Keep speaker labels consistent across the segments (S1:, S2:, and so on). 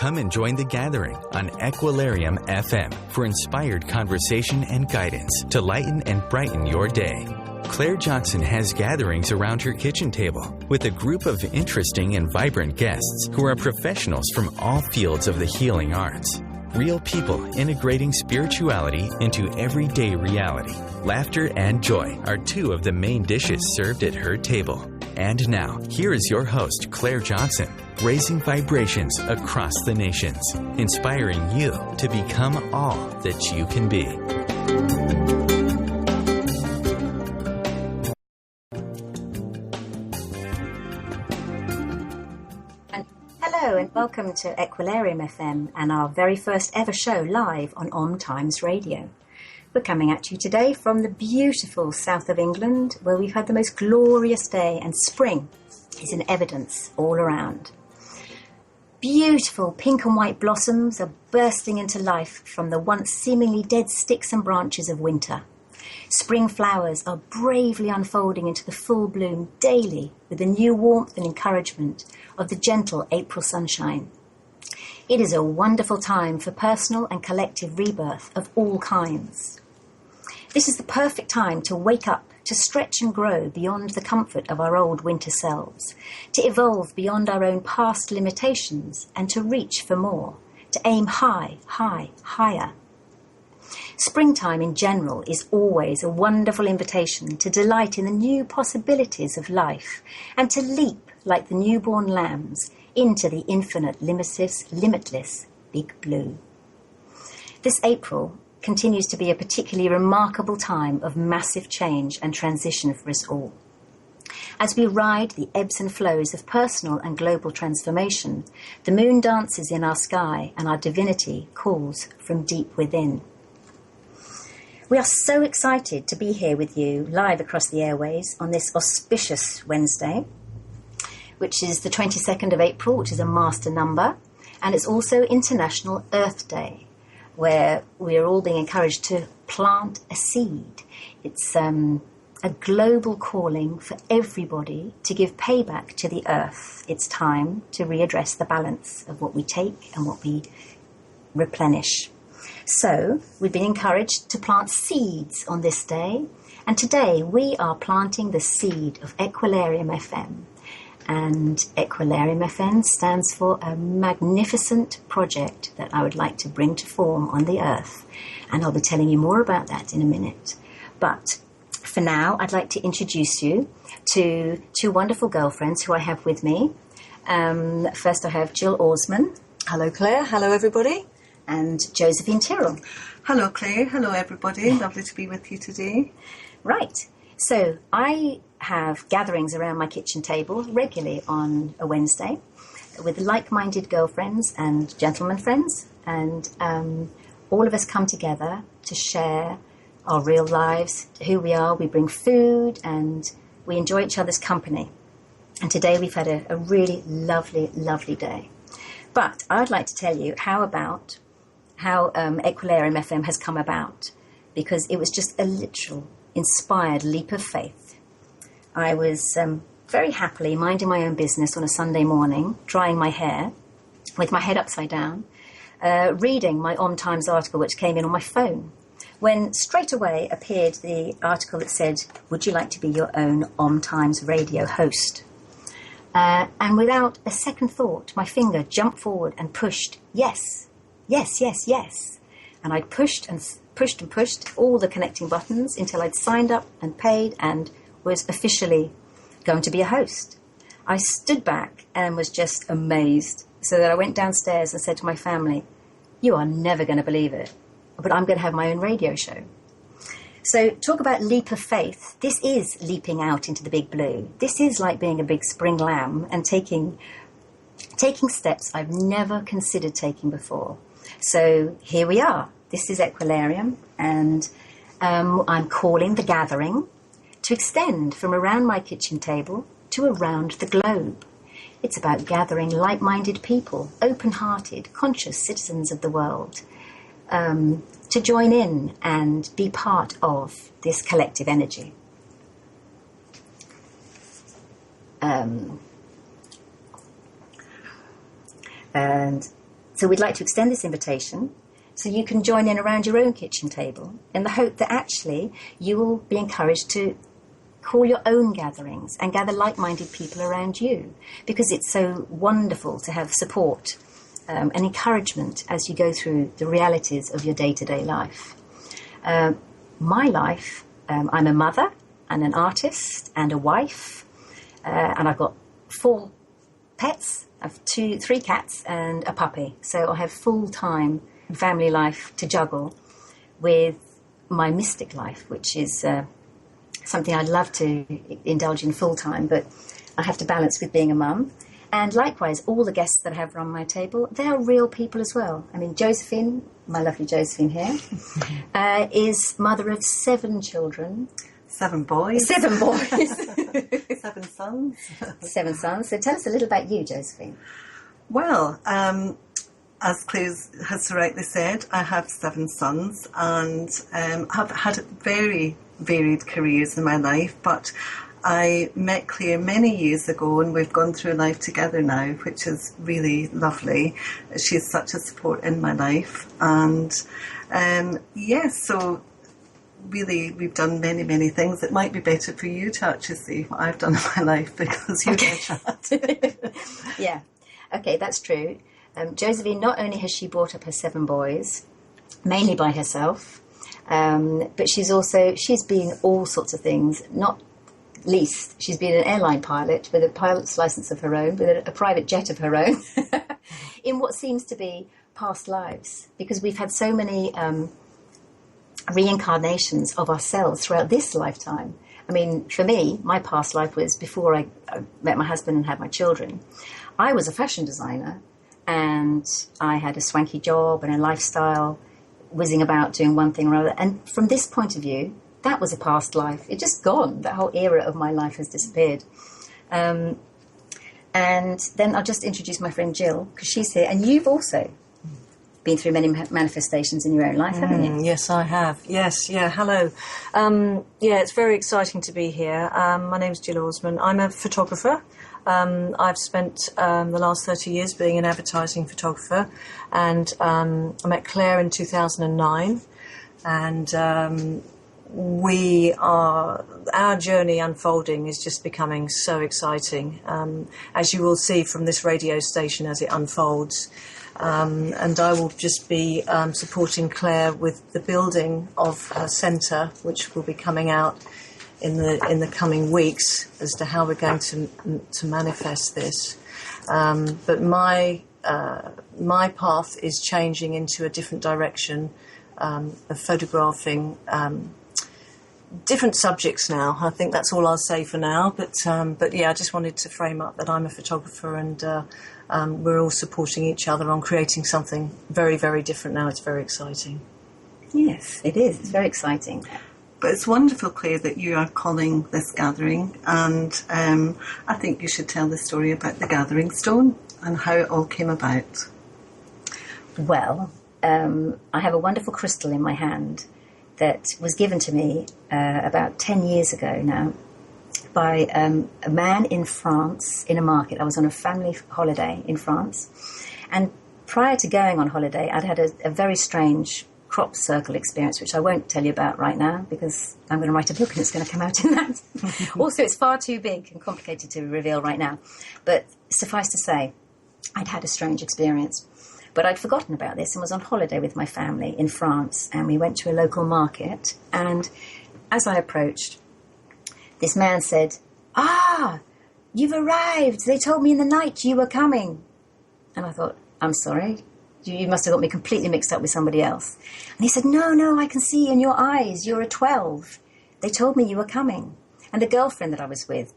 S1: Come and join the gathering on Equilarium FM for inspired conversation and guidance to lighten and brighten your day. Claire Johnson has gatherings around her kitchen table with a group of interesting and vibrant guests who are professionals from all fields of the healing arts. Real people integrating spirituality into everyday reality. Laughter and joy are two of the main dishes served at her table. And now, here is your host, Claire Johnson, raising vibrations across the nations, inspiring you to become all that you can be.
S2: Hello and welcome to Equilarium FM and our very first ever show live on Om Times Radio. We're coming at you today from the beautiful south of England, where we've had the most glorious day and spring is in evidence all around. Beautiful pink and white blossoms are bursting into life from the once seemingly dead sticks and branches of winter. Spring flowers are bravely unfolding into the full bloom daily with the new warmth and encouragement of the gentle April sunshine. It is a wonderful time for personal and collective rebirth of all kinds. This is the perfect time to wake up, to stretch and grow beyond the comfort of our old winter selves, to evolve beyond our own past limitations and to reach for more, to aim high, high, higher. Springtime in general is always a wonderful invitation to delight in the new possibilities of life and to leap like the newborn lambs into the infinite, limitless big blue. This April continues to be a particularly remarkable time of massive change and transition for us all. As we ride the ebbs and flows of personal and global transformation, the moon dances in our sky and our divinity calls from deep within. We are so excited to be here with you live across the airways on this auspicious Wednesday, which is the 22nd of April, which is a master number, and it's also International Earth Day, where we are all being encouraged to plant a seed. It's a global calling for everybody to give payback to the earth. It's time to readdress the balance of what we take and what we replenish. So we've been encouraged to plant seeds on this day, and today we are planting the seed of Equilarium FM. And Equilarium FM stands for a magnificent project that I would like to bring to form on the earth. And I'll be telling you more about that in a minute. But for now, I'd like to introduce you to two wonderful girlfriends who I have with me. First, I have Gill Orsman.
S3: Hello, Claire. Hello, everybody.
S2: And Josephine Tyrrell.
S3: Hello, Claire. Hello, everybody. Lovely to be with you today.
S2: Right. So I have gatherings around my kitchen table regularly on a Wednesday with like-minded girlfriends and gentlemen friends, and all of us come together to share our real lives, who we are. We bring food and we enjoy each other's company. And today we've had a really lovely, lovely day. But I'd like to tell you how Equilarium FM has come about, because it was just a literal inspired leap of faith. I was very happily minding my own business on a Sunday morning, drying my hair with my head upside down, reading my Om Times article which came in on my phone, when straight away appeared the article that said, "Would you like to be your own Om Times radio host?" And without a second thought, my finger jumped forward and pushed, yes, yes, yes, yes. And I'd pushed and pushed all the connecting buttons until I'd signed up and paid and was officially going to be a host. I stood back and was just amazed, so that I went downstairs and said to my family, "You are never going to believe it, but I'm going to have my own radio show." So talk about leap of faith. This is leaping out into the big blue. This is like being a big spring lamb and taking steps I've never considered taking before. So here we are. This is Equilarium, and I'm calling the gathering to extend from around my kitchen table to around the globe. It's about gathering like-minded people, open-hearted, conscious citizens of the world, to join in and be part of this collective energy. And So we'd like to extend this invitation so you can join in around your own kitchen table in the hope that actually you will be encouraged to call your own gatherings and gather like-minded people around you, because it's so wonderful to have support and encouragement as you go through the realities of your day-to-day life. My life, I'm a mother and an artist and a wife, and I've got 4 pets. I have 3 cats and a puppy, so I have full-time family life to juggle with my mystic life, which is something I'd love to indulge in full-time, but I have to balance with being a mum. And likewise, all the guests that I have around my table, they are real people as well. I mean, Josephine, my lovely Josephine here, is mother of 7 children.
S3: 7 boys.
S2: 7 boys.
S3: 7 sons.
S2: 7 sons. So tell us a little about you, Josephine.
S3: Well, as Claire has so rightly said, I have 7 sons and have had very varied careers in my life, but I met Claire many years ago and we've gone through life together now, which is really lovely. She's such a support in my life, and yes, so really we've done many things. It might be better for you to actually see what I've done in my life, because you're that.
S2: Yeah, okay, that's true. Josephine, not only has she brought up her 7 boys, mainly by herself, but she's been all sorts of things, not least she's been an airline pilot with a pilot's license of her own, with a private jet of her own, in what seems to be past lives, because we've had so many reincarnations of ourselves throughout this lifetime. I mean, for me, my past life was before I met my husband and had my children. I was a fashion designer, and I had a swanky job and a lifestyle, whizzing about doing one thing or other. And from this point of view, that was a past life. It's just gone. That whole era of my life has disappeared. And then I'll just introduce my friend Gill, because she's here. And you've also been through many manifestations in your own life, haven't you?
S4: Yes, I have. Yes, yeah, hello. It's very exciting to be here. My name's Gill Orsman. I'm a photographer. I've spent the last 30 years being an advertising photographer, and I met Claire in 2009, and our journey unfolding is just becoming so exciting, as you will see from this radio station as it unfolds. And I will just be supporting Claire with the building of her centre, which will be coming out in the coming weeks as to how we're going to manifest this. But my path is changing into a different direction of photographing different subjects now. I think that's all I'll say for now. But yeah, I just wanted to frame up that I'm a photographer, and we're all supporting each other on creating something very, very different now. It's very exciting.
S2: Yes, it is. It's very exciting.
S3: But it's wonderful, Claire, that you are calling this gathering, and I think you should tell the story about the gathering stone and how it all came about.
S2: Well, I have a wonderful crystal in my hand that was given to me about 10 years ago now by a man in France in a market. I was on a family holiday in France, and prior to going on holiday, I'd had a very strange crop circle experience, which I won't tell you about right now because I'm going to write a book and it's going to come out in that. Also, it's far too big and complicated to reveal right now. But suffice to say, I'd had a strange experience. But I'd forgotten about this and was on holiday with my family in France, and we went to a local market, and as I approached, this man said, "Ah, you've arrived. They told me in the night you were coming." And I thought, "I'm sorry. You must have got me completely mixed up with somebody else." And he said, No, I can see in your eyes, you're a 12. They told me you were coming." And the girlfriend that I was with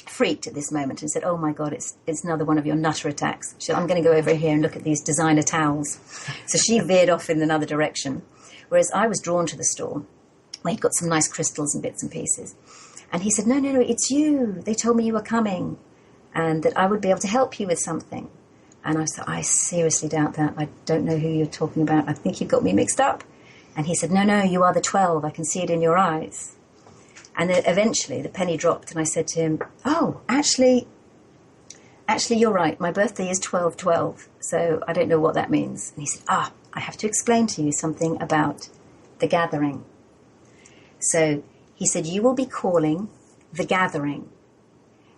S2: freaked at this moment and said, "Oh my God, it's another one of your nutter attacks. She said, I'm going to go over here and look at these designer towels." So she veered off in another direction, whereas I was drawn to the store where he'd got some nice crystals and bits and pieces. And he said, no, it's you. They told me you were coming and that I would be able to help you with something. And I said, "I seriously doubt that. I don't know who you're talking about. I think you've got me mixed up." And he said, No, you are the 12. I can see it in your eyes. And then eventually the penny dropped and I said to him, "Oh, actually, actually, you're right. My birthday is 12/12, so I don't know what that means. And he said, I have to explain to you something about the gathering. So he said, you will be calling the gathering.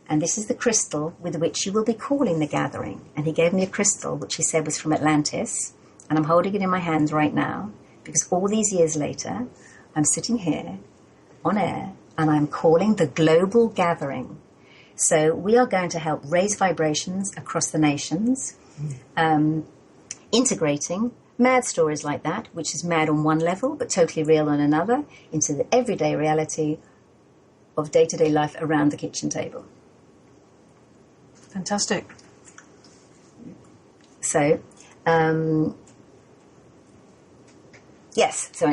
S2: And this is the crystal with which you will be calling the gathering. And he gave me a crystal, which he said was from Atlantis. And I'm holding it in my hands right now, because all these years later, I'm sitting here on air, and I'm calling the global gathering. So we are going to help raise vibrations across the nations, integrating mad stories like that, which is mad on one level, but totally real on another, into the everyday reality of day-to-day life around the kitchen table.
S4: Fantastic.
S2: So, yes, so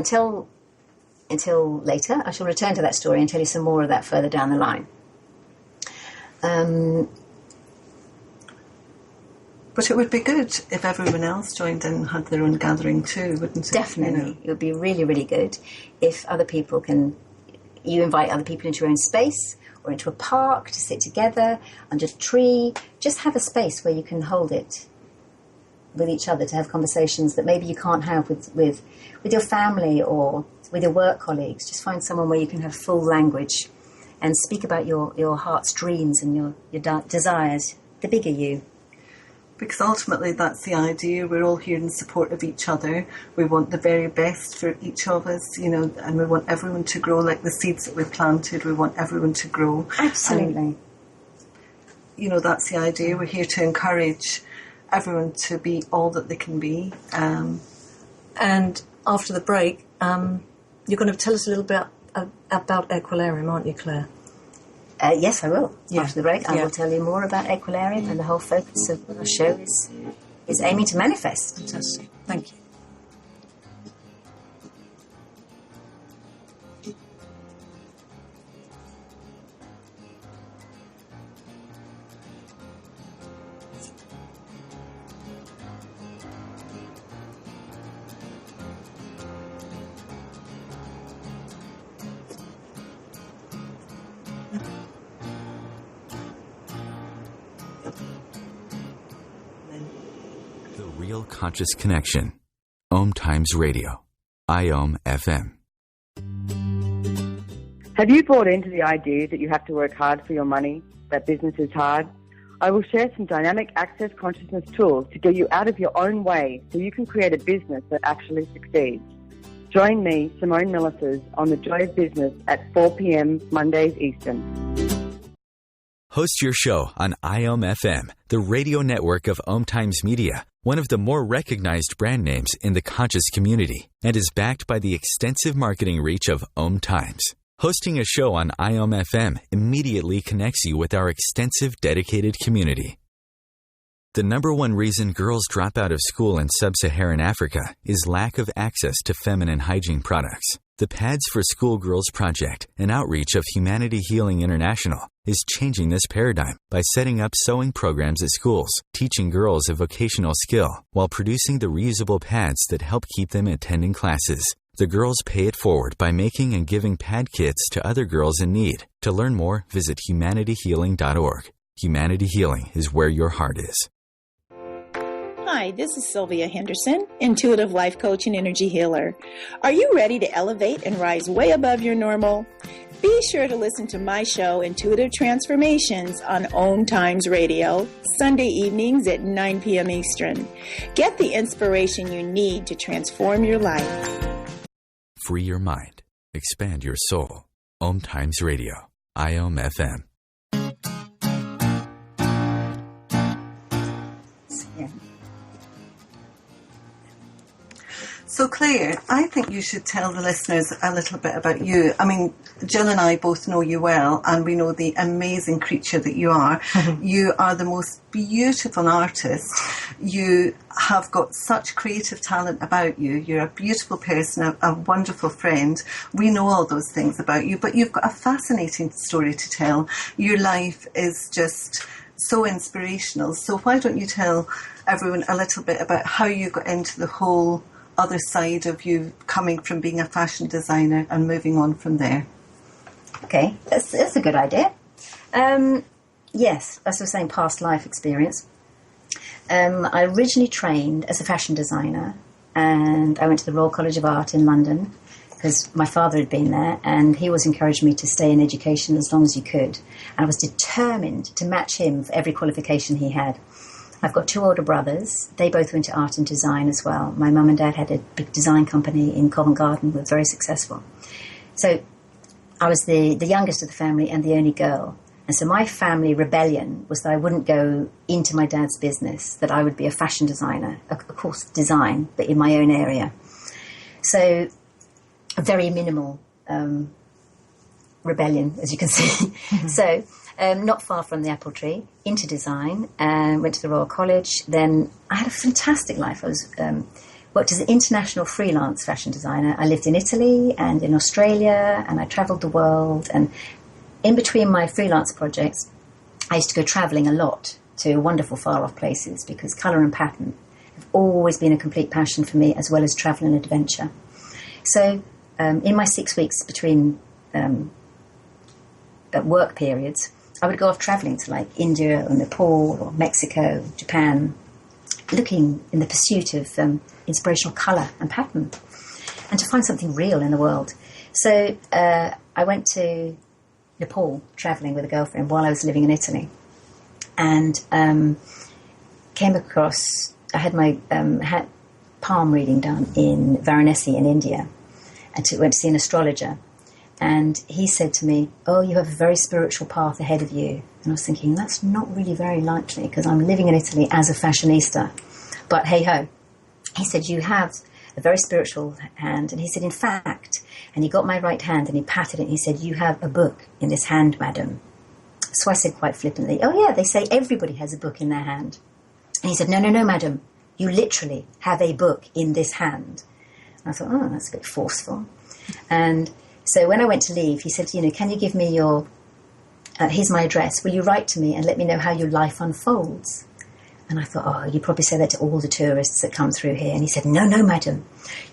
S2: until later, I shall return to that story and tell you some more of that further down the line.
S3: But it would be good if everyone else joined in and had their own gathering too, wouldn't it?
S2: Definitely.
S3: You know?
S2: It would be really, really good if other people you invite other people into your own space or into a park to sit together under a tree. Just have a space where you can hold it with each other, to have conversations that maybe you can't have with your family or with your work colleagues. Just find someone where you can have full language and speak about your heart's dreams and your desires, the bigger you.
S3: Because ultimately that's the idea. We're all here in support of each other. We want the very best for each of us, you know, and we want everyone to grow like the seeds that we planted. We want everyone to grow.
S2: Absolutely.
S3: And, you know, that's the idea. We're here to encourage everyone to be all that they can be.
S4: And after the break, you're going to tell us a little bit about Equilarium, aren't you, Claire?
S2: Yes, I will.
S4: Yeah.
S2: After the break, I will tell you more about Equilarium, and the whole focus of our show is aiming to manifest.
S4: Fantastic. Thank you.
S1: The Real Conscious Connection. Om Times Radio. IOM FM.
S5: Have you bought into the idea that you have to work hard for your money, that business is hard? I will share some dynamic access consciousness tools to get you out of your own way so you can create a business that actually succeeds. Join me, Simone Millisers, on The Joy of Business at 4 p.m. Mondays Eastern.
S1: Host your show on IOM FM, the radio network of Om Times Media, one of the more recognized brand names in the conscious community, and is backed by the extensive marketing reach of Om Times. Hosting a show on IOM FM immediately connects you with our extensive dedicated community. The number one reason girls drop out of school in sub-Saharan Africa is lack of access to feminine hygiene products. The Pads for Schoolgirls Project, an outreach of Humanity Healing International, is changing this paradigm by setting up sewing programs at schools, teaching girls a vocational skill, while producing the reusable pads that help keep them attending classes. The girls pay it forward by making and giving pad kits to other girls in need. To learn more, visit humanityhealing.org. Humanity Healing is where your heart is.
S6: Hi, this is Sylvia Henderson, intuitive life coach and energy healer. Are you ready to elevate and rise way above your normal? Be sure to listen to my show, Intuitive Transformations, on Om Times Radio, Sunday evenings at 9 p.m. Eastern. Get the inspiration you need to transform your life.
S1: Free your mind. Expand your soul. Om Times Radio. IOM FM.
S2: Yeah.
S3: So Claire, I think you should tell the listeners a little bit about you. I mean, Jill and I both know you well, and we know the amazing creature that you are. You are the most beautiful artist. You have got such creative talent about you. You're a beautiful person, a wonderful friend. We know all those things about you, but you've got a fascinating story to tell. Your life is just so inspirational. So why don't you tell everyone a little bit about how you got into the whole other side of you coming from being a fashion designer and moving on from there?
S2: Okay, that's a good idea. Yes, as I was saying, past life experience. I originally trained as a fashion designer, and I went to the Royal College of Art in London because my father had been there, and he always encouraged me to stay in education as long as you could. And I was determined to match him for every qualification he had. I've got 2 older brothers. They both went to art and design as well. My mum and dad had a big design company in Covent Garden, were very successful. So I was the youngest of the family and the only girl. And so my family rebellion was that I wouldn't go into my dad's business, that I would be a fashion designer, of course design, but in my own area. So a very minimal rebellion, as you can see. So not far from the apple tree, into design, and went to the Royal College. Then I had a fantastic life. I was worked as an international freelance fashion designer. I lived in Italy and in Australia, and I travelled the world. And in between my freelance projects, I used to go travelling a lot to wonderful far-off places because colour and pattern have always been a complete passion for me, as well as travel and adventure. So in my 6 weeks between work periods, I would go off travelling to like India or Nepal or Mexico, Japan, looking in the pursuit of inspirational colour and pattern and to find something real in the world. So I went to Nepal travelling with a girlfriend while I was living in Italy, and came across, I had my had palm reading done in Varanasi in India, and went to see an astrologer, and he said to me, "Oh, you have a very spiritual path ahead of you." And I was thinking, that's not really very likely because I'm living in Italy as a fashionista, but hey ho. He said, "You have a very spiritual hand," and he said, "In fact," and he got my right hand and he patted it, and he said, "You have a book in this hand, madam." So I said quite flippantly, "Oh yeah, they say everybody has a book in their hand." And he said, No, madam, you literally have a book in this hand." And I thought, oh, that's a bit forceful. And so when I went to leave, he said, "Can you give me your, here's my address, will you write to me and let me know how your life unfolds?" And I thought, oh, you probably say that to all the tourists that come through here. And he said, no, madam,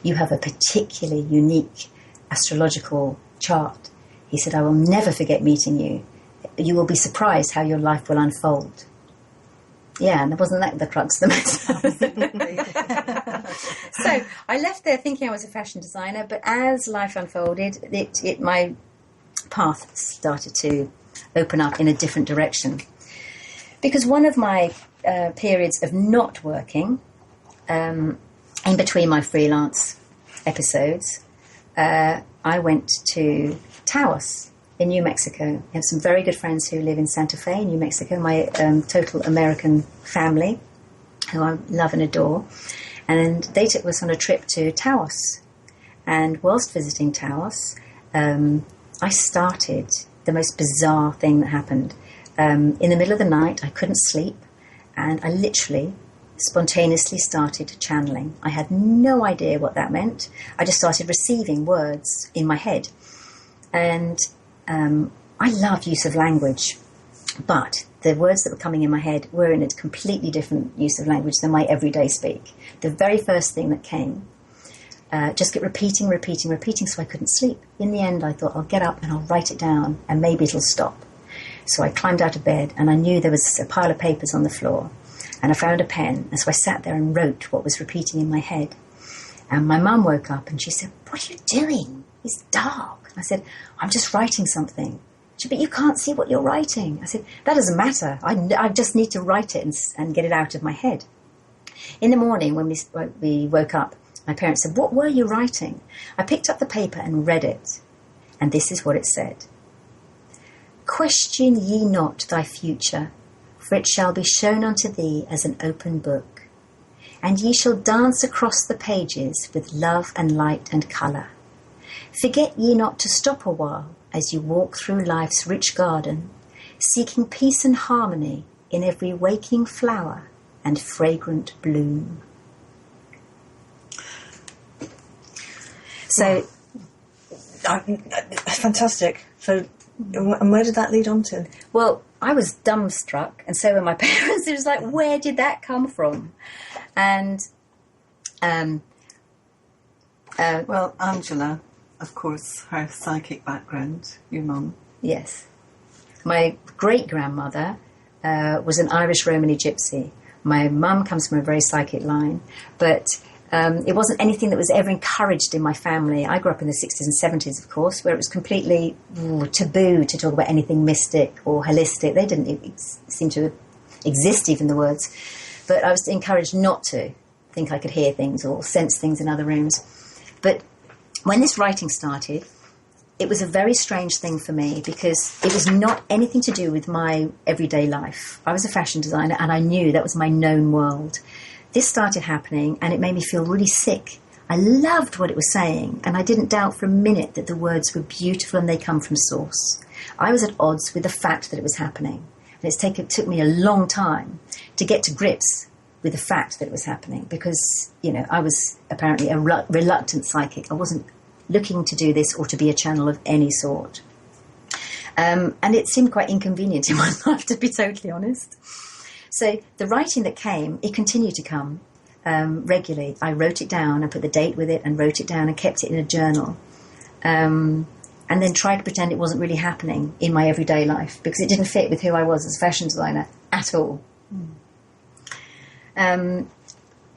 S2: you have a particularly unique astrological chart. He said, "I will never forget meeting you. You will be surprised how your life will unfold." Yeah, and wasn't that the crux of the matter? So I left there thinking I was a fashion designer, but as life unfolded, my path started to open up in a different direction. Because one of my periods of not working, in between my freelance episodes, I went to Taos in New Mexico. I have some very good friends who live in Santa Fe, New Mexico, my total American family, who I love and adore. And they took us on a trip to Taos. And whilst visiting Taos, I started the most bizarre thing that happened. In the middle of the night, I couldn't sleep, and I literally spontaneously started channeling. I had no idea what that meant. I just started receiving words in my head. And I love use of language, but the words that were coming in my head were in a completely different use of language than my everyday speak. The very first thing that came just kept repeating, so I couldn't sleep. In the end, I thought, I'll get up and I'll write it down, and maybe it'll stop. So I climbed out of bed, and I knew there was a pile of papers on the floor, and I found a pen, and so I sat there and wrote what was repeating in my head. And my mum woke up, and she said, "What are you doing? It's dark." I said, "I'm just writing something." She said, "But you can't see what you're writing." I said, "That doesn't matter. I just need to write it and get it out of my head." In the morning, when we woke up, my parents said, "What were you writing?" I picked up the paper and read it, and this is what it said. "Question ye not thy future, for it shall be shown unto thee as an open book. And ye shall dance across the pages with love and light and colour. Forget ye not to stop a while as you walk through life's rich garden, seeking peace and harmony in every waking flower and fragrant bloom." So,
S4: fantastic. So, and where did that lead on to?
S2: well, I was dumbstruck, and so were my parents. It was like, where did that come from? And
S3: Well, Angela, of course, her psychic background, your mum.
S2: yes, my great-grandmother was an Irish Romany gypsy. My mum comes from a very psychic line, but it wasn't anything that was ever encouraged in my family. I grew up in the 60s and 70s, of course, where it was completely taboo to talk about anything mystic or holistic. They didn't seem to exist, even the words. But I was encouraged not to think I could hear things or sense things in other rooms. But when this writing started, it was a very strange thing for me because it was not anything to do with my everyday life. I was a fashion designer and I knew that was my known world. This started happening and it made me feel really sick. I loved what it was saying and I didn't doubt for a minute that the words were beautiful and they come from source. I was at odds with the fact that it was happening. And it took me a long time to get to grips with the fact that it was happening because, I was apparently a reluctant psychic. I wasn't looking to do this or to be a channel of any sort. And it seemed quite inconvenient in my life, to be totally honest. So the writing that came, it continued to come regularly. I wrote it down and put the date with it and wrote it down and kept it in a journal. And then tried to pretend it wasn't really happening in my everyday life because it didn't fit with who I was as a fashion designer at all. When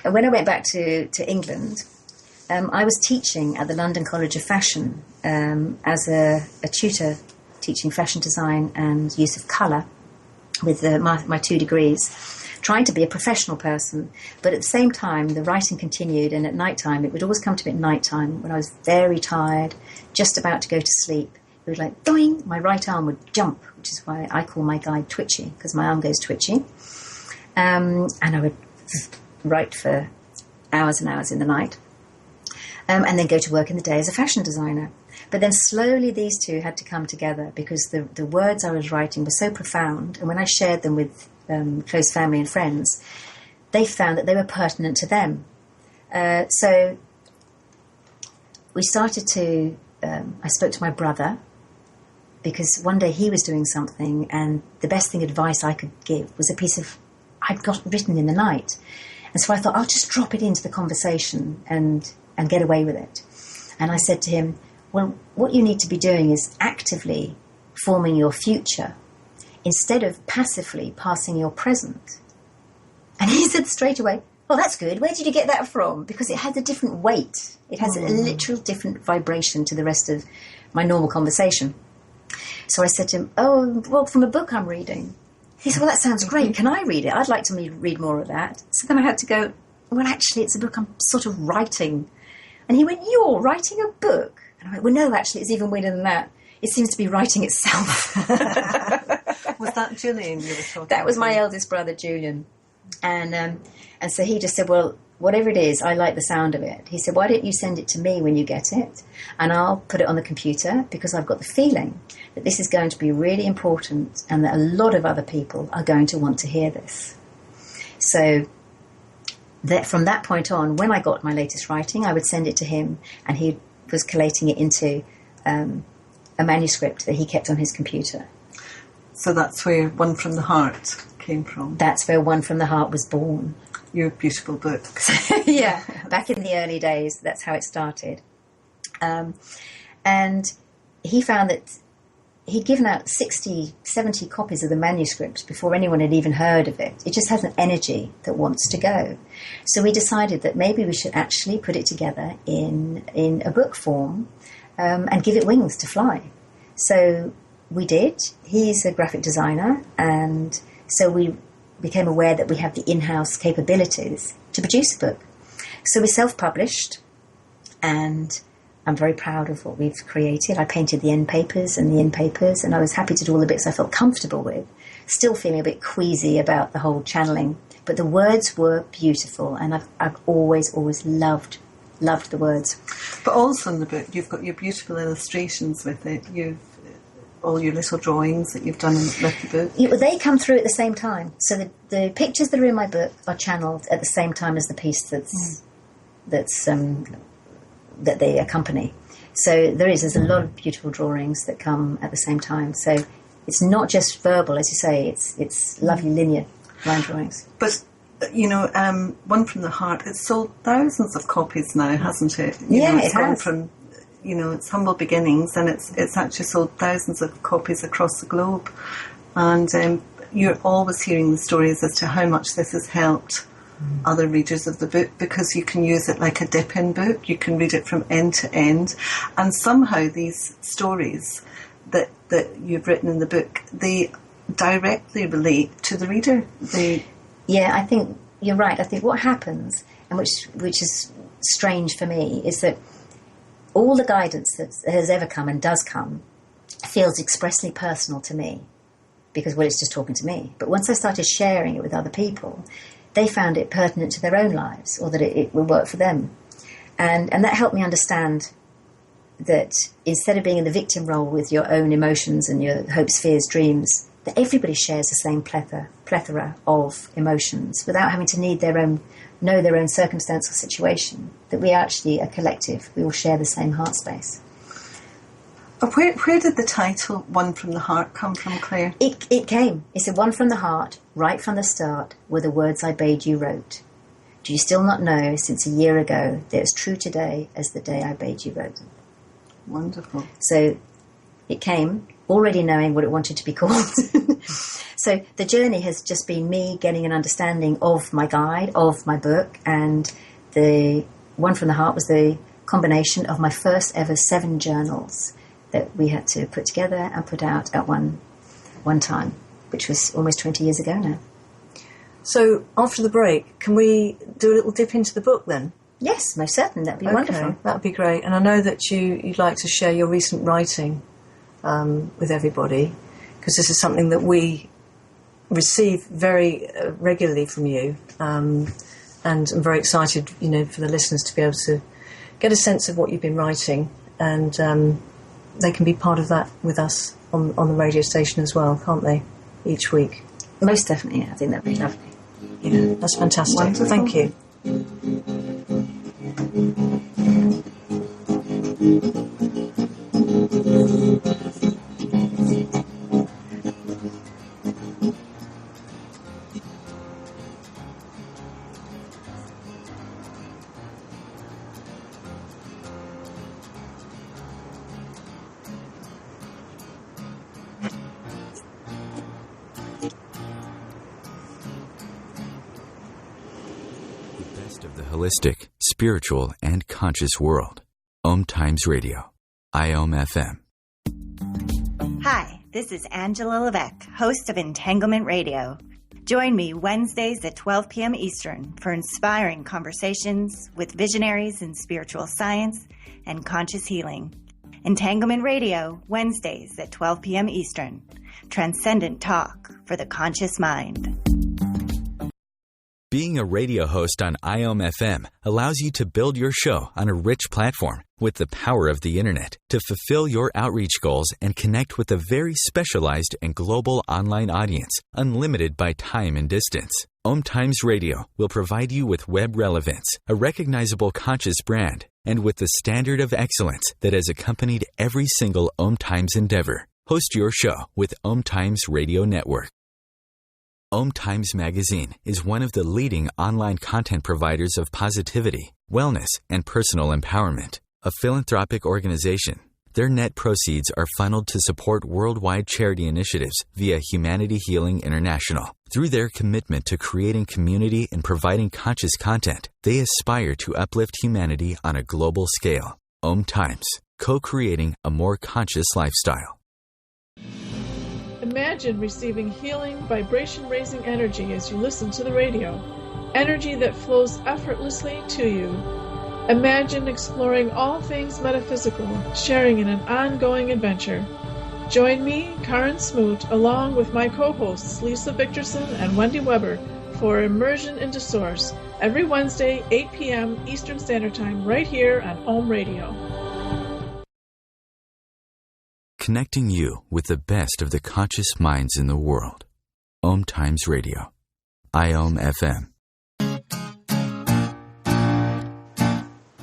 S2: I went back to England, I was teaching at the London College of Fashion as a tutor teaching fashion design and use of colour with my 2 degrees, trying to be a professional person. But at the same time, the writing continued, and at night time, it would always come to me at night time when I was very tired, just about to go to sleep. It would like, doing, my right arm would jump, which is why I call my guide twitchy, because my arm goes twitchy. And I would write for hours and hours in the night. And then go to work in the day as a fashion designer. But then slowly these two had to come together because the words I was writing were so profound. And when I shared them with close family and friends, they found that they were pertinent to them. So we started to, I spoke to my brother because one day he was doing something and the best advice I could give was a piece of, I'd got written in the night. And so I thought, I'll just drop it into the conversation and get away with it. And I said to him, well, what you need to be doing is actively forming your future instead of passively passing your present. And he said straight away, well, that's good. Where did you get that from? Because it has a different weight. It has a literal different vibration to the rest of my normal conversation. So I said to him, oh, well, from a book I'm reading. He said, well, that sounds great. Can I read it? I'd like to read more of that. So then I had to go, well, actually, it's a book I'm sort of writing. And he went, you're writing a book? And I went, well, no, actually, it's even weirder than that. It seems to be writing itself.
S3: Was that Julian you were talking about?
S2: That was my eldest brother, Julian. And so he just said, well, whatever it is, I like the sound of it. He said, why don't you send it to me when you get it? And I'll put it on the computer because I've got the feeling that this is going to be really important and that a lot of other people are going to want to hear this. So from that point on, when I got my latest writing, I would send it to him and he was collating it into a manuscript that he kept on his computer.
S3: So that's where One from the Heart came from?
S2: That's where One from the Heart was born.
S3: Your beautiful book.
S2: Yeah, back in the early days, that's how it started. And he found that he'd given out 60, 70 copies of the manuscript before anyone had even heard of it. It just has an energy that wants to go. So we decided that maybe we should actually put it together in a book form and give it wings to fly. So we did. He's a graphic designer, and so we became aware that we have the in-house capabilities to produce a book. So we self-published, and I'm very proud of what we've created. I painted the end papers, and I was happy to do all the bits I felt comfortable with, still feeling a bit queasy about the whole channeling. But the words were beautiful, and I've always loved the words.
S3: But also in the book, you've got your beautiful illustrations with it. You've all your little drawings that you've done with the book.
S2: Yeah, they come through at the same time. So the pictures that are in my book are channeled at the same time as the piece that they accompany. So there's a lot of beautiful drawings that come at the same time. So it's not just verbal, as you say. It's lovely linear line drawings.
S3: But One from the Heart, it's sold thousands of copies now, hasn't it?
S2: It's
S3: gone
S2: has.
S3: From its humble beginnings, and it's actually sold thousands of copies across the globe. And you're always hearing the stories as to how much this has helped other readers of the book, because you can use it like a dip-in book. You can read it from end to end, and somehow these stories that you've written in the book, they directly relate to the reader.
S2: Yeah, I think you're right. I think what happens, and which is strange for me, is that all the guidance that has ever come and does come feels expressly personal to me, because, well, it's just talking to me. But once I started sharing it with other people, they found it pertinent to their own lives, or that it would work for them. And that helped me understand that instead of being in the victim role with your own emotions and your hopes, fears, dreams, that everybody shares the same plethora of emotions without having to know their own circumstance or situation, that we are actually a collective. We all share the same heart space.
S3: Where did the title One from the Heart come from, Claire?
S2: It came. It's a one from the heart, right from the start, were the words I bade you wrote. Do you still not know, since a year ago, they're as true today as the day I bade you wrote them?
S3: Wonderful.
S2: So it came already knowing what it wanted to be called. So the journey has just been me getting an understanding of my guide, of my book, and the One from the Heart was the combination of my first ever 7 journals that we had to put together and put out at one time, which was almost 20 years ago now.
S4: So after the break, can we do a little dip into the book then?
S2: Yes, most certainly. That'd be wonderful.
S4: That'd be great. And I know that you'd like to share your recent writing with everybody, because this is something that we receive very regularly from you, and I'm very excited, for the listeners to be able to get a sense of what you've been writing, and they can be part of that with us on the radio station as well, can't they, each week?
S2: Most definitely. I think that'd be lovely.
S4: Yeah, that's fantastic.
S3: Wonderful.
S4: Thank you.
S1: Of the holistic, spiritual, and conscious world. Om Times Radio. IOM FM.
S7: Hi, this is Angela Levesque, host of Entanglement Radio. Join me Wednesdays at 12 p.m. Eastern for inspiring conversations with visionaries in spiritual science and conscious healing. Entanglement Radio, Wednesdays at 12 p.m. Eastern. Transcendent talk for the conscious mind.
S1: Being a radio host on IOM FM allows you to build your show on a rich platform with the power of the internet to fulfill your outreach goals and connect with a very specialized and global online audience, unlimited by time and distance. Om Times Radio will provide you with web relevance, a recognizable conscious brand, and with the standard of excellence that has accompanied every single Om Times endeavor. Host your show with Om Times Radio Network. Om Times Magazine is one of the leading online content providers of positivity, wellness, and personal empowerment. A philanthropic organization, their net proceeds are funneled to support worldwide charity initiatives via Humanity Healing International. Through their commitment to creating community and providing conscious content, they aspire to uplift humanity on a global scale. Om Times, co-creating a more conscious lifestyle.
S8: Imagine receiving healing, vibration-raising energy as you listen to the radio, energy that flows effortlessly to you. Imagine exploring all things metaphysical, sharing in an ongoing adventure. Join me, Karen Smoot, along with my co-hosts Lisa Victorson and Wendy Weber for Immersion into Source, every Wednesday, 8 p.m. Eastern Standard Time, right here on Om Radio.
S1: Connecting you with the best of the conscious minds in the world. Om Times Radio. IOM FM.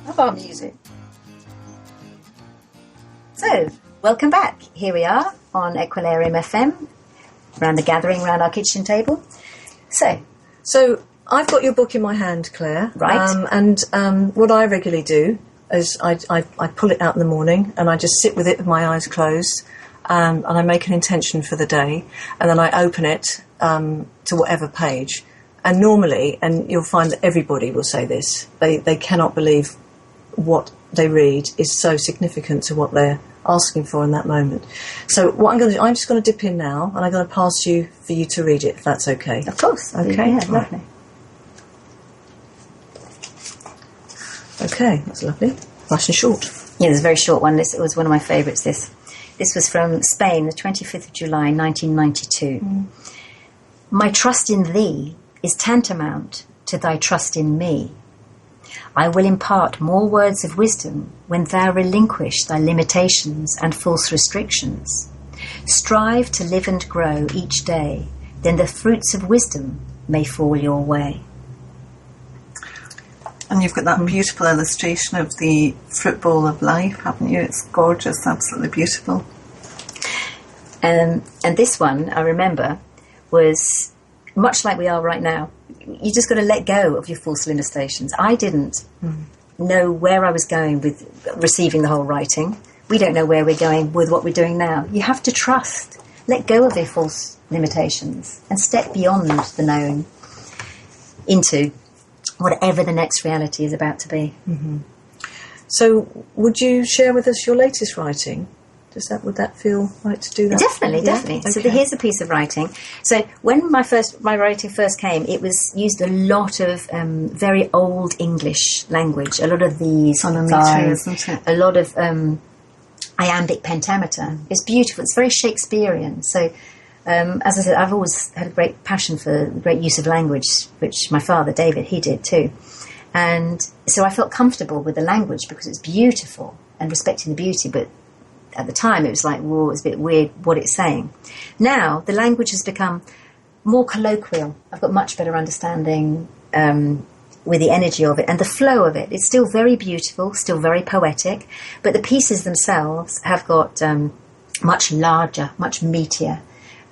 S2: How about music? So, welcome back. Here we are on Equilarium FM, around the gathering, around our kitchen table.
S4: So I've got your book in my hand, Claire.
S2: Right.
S4: And what I regularly do is I pull it out in the morning and I just sit with it with my eyes closed and I make an intention for the day, and then I open it to whatever page. And normally, and you'll find that everybody will say this, they cannot believe what they read is so significant to what they're asking for in that moment. So what I'm going to do, I'm just going to dip in now, and I'm going to pass you for you to read it, if that's okay.
S2: Of course.
S4: Okay.
S2: Yeah, lovely.
S4: Okay, that's lovely. Nice and short.
S2: Yeah, there's a very short one. This was one of my favourites, this. This was from Spain, the 25th of July, 1992. My trust in thee is tantamount to thy trust in me. I will impart more words of wisdom when thou relinquish thy limitations and false restrictions. Strive to live and grow each day, then the fruits of wisdom may fall your way.
S3: And you've got that beautiful illustration of the fruit bowl of life, haven't you? It's gorgeous, absolutely beautiful.
S2: And this one, I remember, was much like we are right now. You just got to let go of your false limitations. I didn't know where I was going with receiving the whole writing. We don't know where we're going with what we're doing now. You have to trust. Let go of your false limitations and step beyond the known into whatever the next reality is about to be.
S4: So would you share with us your latest writing? Would that feel right to do that?
S2: Definitely,
S4: Yeah?
S2: definitely.
S4: Okay.
S2: So here's a piece of writing. So when my writing first came, it was used a lot of very old English language, a lot of these
S3: Sonometer, isn't it?
S2: a lot of iambic pentameter. It's beautiful. It's very Shakespearean. So as I said, I've always had a great passion for the great use of language, which my father, David, he did too. And so I felt comfortable with the language because it's beautiful and respecting the beauty, but at the time it was like, whoa, it's a bit weird what it's saying. Now the language has become more colloquial. I've got much better understanding with the energy of it and the flow of it. It's still very beautiful, still very poetic, but the pieces themselves have got much larger, much meatier.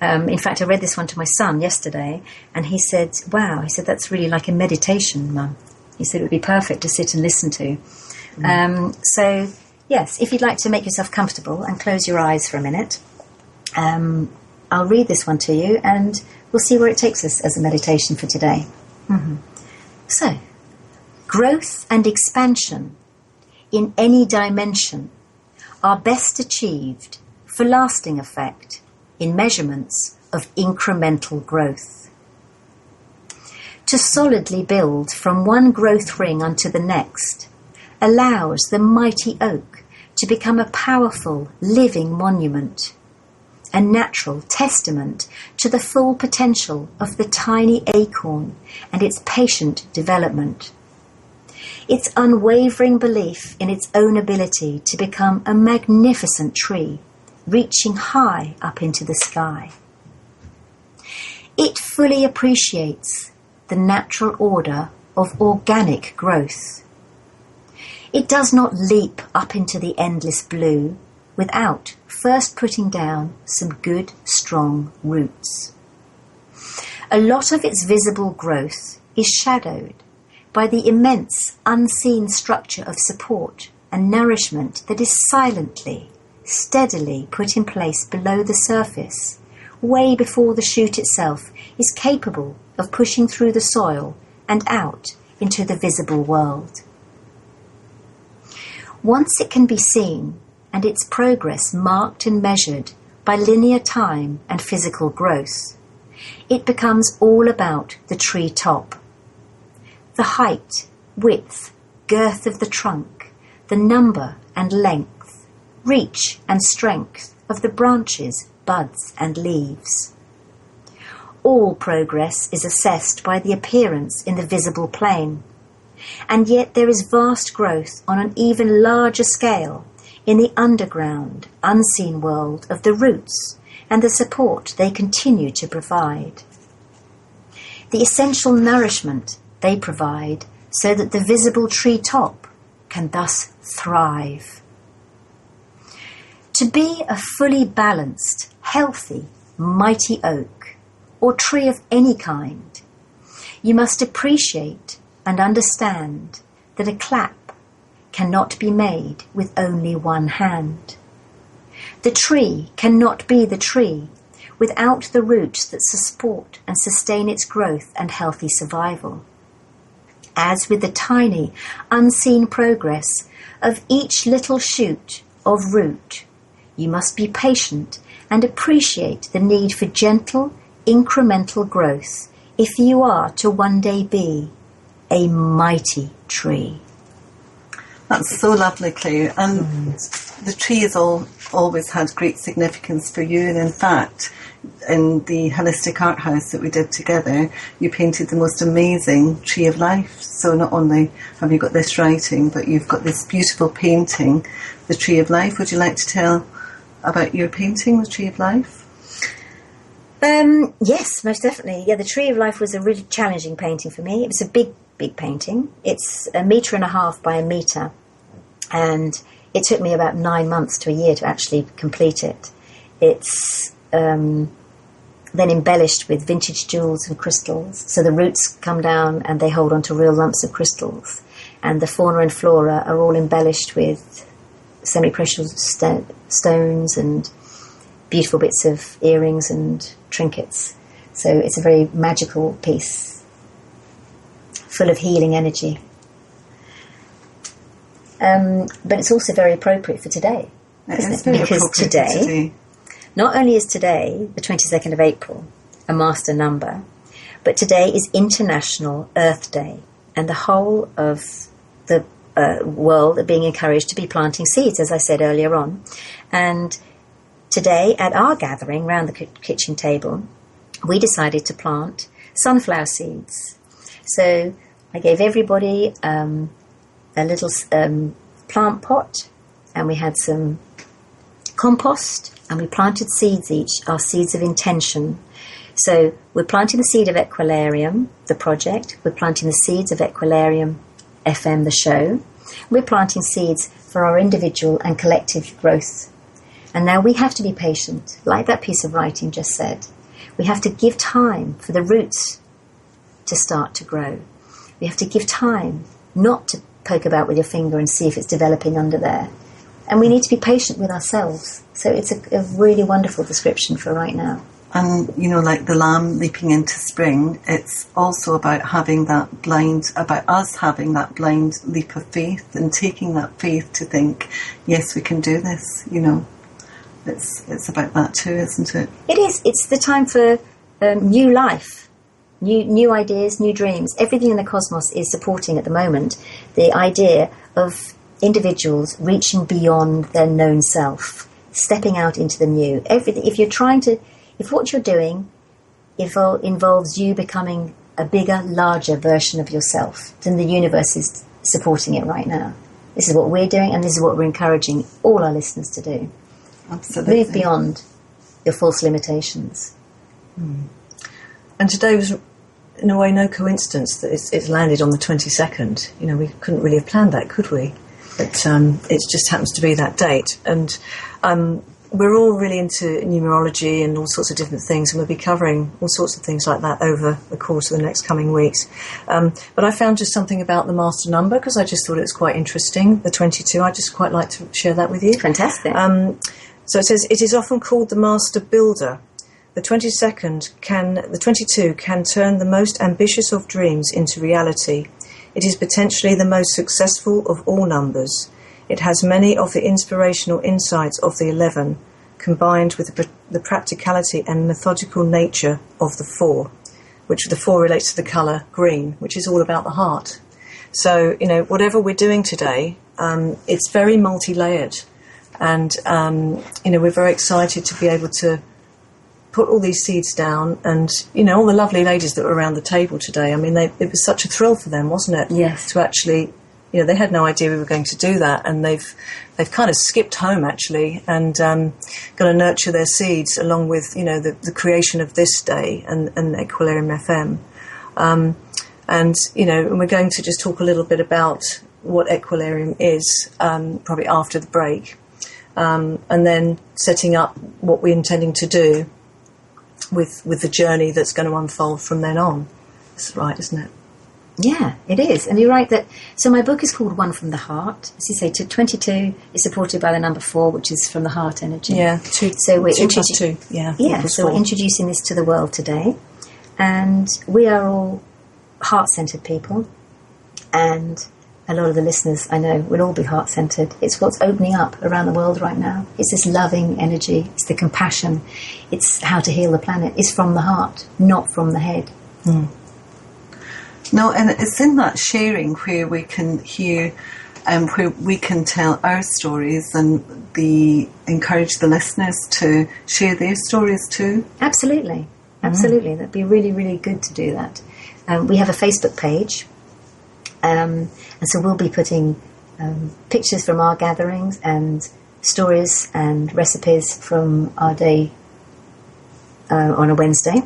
S2: In fact, I read this one to my son yesterday, and he said, wow, he said, that's really like a meditation, Mum. He said it would be perfect to sit and listen to. So, yes, if you'd like to make yourself comfortable and close your eyes for a minute, I'll read this one to you, and we'll see where it takes us as a meditation for today. So, growth and expansion in any dimension are best achieved for lasting effect in measurements of incremental growth. To solidly build from one growth ring unto the next allows the mighty oak to become a powerful living monument, a natural testament to the full potential of the tiny acorn and its patient development. Its unwavering belief in its own ability to become a magnificent tree, reaching high up into the sky. It fully appreciates the natural order of organic growth. It does not leap up into the endless blue without first putting down some good, strong roots. A lot of its visible growth is shadowed by the immense unseen structure of support and nourishment that is silently, steadily put in place below the surface, way before the shoot itself is capable of pushing through the soil and out into the visible world. Once it can be seen and its progress marked and measured by linear time and physical growth, it becomes all about the tree top. The height, width, girth of the trunk, the number and length, reach and strength of the branches, buds and leaves. All progress is assessed by the appearance in the visible plane, and yet there is vast growth on an even larger scale in the underground, unseen world of the roots and the support they continue to provide. The essential nourishment they provide so that the visible tree top can thus thrive. To be a fully balanced, healthy, mighty oak, or tree of any kind, you must appreciate and understand that a clap cannot be made with only one hand. The tree cannot be the tree without the roots that support and sustain its growth and healthy survival. As with the tiny, unseen progress of each little shoot of root, you must be patient and appreciate the need for gentle, incremental growth if you are to one day be a mighty tree.
S3: That's so lovely, Claire. And the tree has always had great significance for you. And in fact, in the holistic art house that we did together, you painted the most amazing tree of life. So not only have you got this writing, but you've got this beautiful painting, the tree of life. Would you like to tell about your painting, the tree of life?
S2: Yes, most definitely. Yeah, the Tree of Life was a really challenging painting for me. It was a big painting. It's 1.5 meters by 1 meter, and it took me about 9 months to a year to actually complete it. It's then embellished with vintage jewels and crystals. So the roots come down and they hold onto real lumps of crystals, and the fauna and flora are all embellished with semi-precious stones and beautiful bits of earrings and trinkets. So it's a very magical piece, full of healing energy. But it's also very appropriate for today, isn't it? Because today, not only is today, the 22nd of April, a master number, but today is International Earth Day, and the whole of the world are being encouraged to be planting seeds, as I said earlier on. And today, at our gathering round the kitchen table, we decided to plant sunflower seeds. So I gave everybody a little plant pot, and we had some compost, and we planted seeds each, our seeds of intention. So we're planting the seed of Equilarium, the project. We're planting the seeds of Equilarium FM, the show. We're planting seeds for our individual and collective growth. And now we have to be patient, like that piece of writing just said. We have to give time for the roots to start to grow. We have to give time not to poke about with your finger and see if it's developing under there. And we need to be patient with ourselves. So it's a really wonderful description for right now.
S3: And, you know, like the lamb leaping into spring, it's also about having that about us having that blind leap of faith and taking that faith to think, yes, we can do this, you know. It's about that too, isn't it?
S2: It is. It's the time for new life, new ideas, new dreams. Everything in the cosmos is supporting at the moment the idea of individuals reaching beyond their known self, stepping out into the new. Everything. If what you're doing involves you becoming a bigger, larger version of yourself, then the universe is supporting it right now. This is what we're doing, and this is what we're encouraging all our listeners to do.
S3: Absolutely.
S2: Move beyond your false limitations.
S4: And today was, in a way, no coincidence that it's landed on the 22nd. You know, we couldn't really have planned that, could we? But it just happens to be that date. And we're all really into numerology and all sorts of different things, and we'll be covering all sorts of things like that over the course of the next coming weeks. But I found just something about the master number, because I just thought it was quite interesting, the 22. I'd just quite like to share that with you.
S2: Fantastic.
S4: So it says, it is often called the master builder. The 22 can turn the most ambitious of dreams into reality. It is potentially the most successful of all numbers. It has many of the inspirational insights of the 11, combined with the practicality and methodical nature of the 4, which the 4 relates to the colour green, which is all about the heart. So, you know, whatever we're doing today, it's very multi-layered. And, you know, we're very excited to be able to put all these seeds down, and, you know, all the lovely ladies that were around the table today, I mean, it was such a thrill for them, wasn't it?
S2: Yes.
S4: To actually, you know, they had no idea we were going to do that, and they've kind of skipped home, actually, and going to nurture their seeds along with, you know, the creation of this day and Equilarium FM. And, you know, and we're going to just talk a little bit about what Equilarium is, probably after the break. And then setting up what we're intending to do with the journey that's going to unfold from then on. That's right, isn't it?
S2: Yeah, it is. And you're right that, so my book is called One from the Heart. As you say, 22 is supported by the number 4, which is from the heart energy.
S4: Yeah, two plus two. Yeah,
S2: so we're introducing this to the world today. And we are all heart-centered people. And a lot of the listeners, I know, will all be heart-centered. It's what's opening up around the world right now. It's this loving energy. It's the compassion. It's how to heal the planet. It's from the heart, not from the head.
S4: Mm.
S3: No, and it's in that sharing where we can hear, where we can tell our stories and encourage the listeners to share their stories too.
S2: Absolutely. That'd be really, really good to do that. We have a Facebook page, and so we'll be putting pictures from our gatherings and stories and recipes from our day on a Wednesday.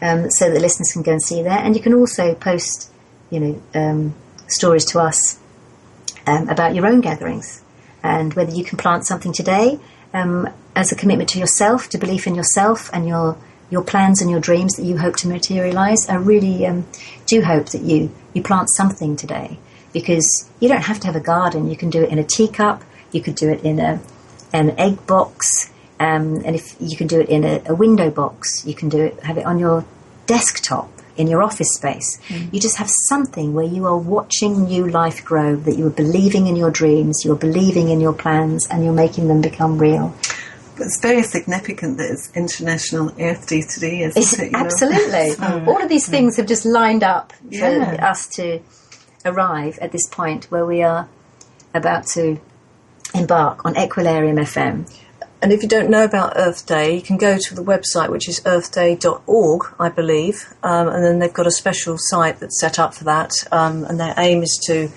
S2: So that listeners can go and see there. And you can also post, stories to us about your own gatherings and whether you can plant something today as a commitment to yourself, to belief in yourself and your plans and your dreams that you hope to materialise. I really do hope that you plant something today, because you don't have to have a garden. You can do it in a teacup. You could do it in an egg box. And if you can do it in a window box, you can have it on your desktop in your office space. You just have something where you are watching new life grow, that you are believing in your dreams, you're believing in your plans, and you're making them become real.
S3: But it's very significant that it's International Earth Day today, isn't it?
S2: Absolutely. All of these things have just lined up for us to arrive at this point where we are about to embark on Equilarium FM.
S4: And if you don't know about Earth Day, you can go to the website, which is earthday.org, I believe, and then they've got a special site that's set up for that, and their aim is to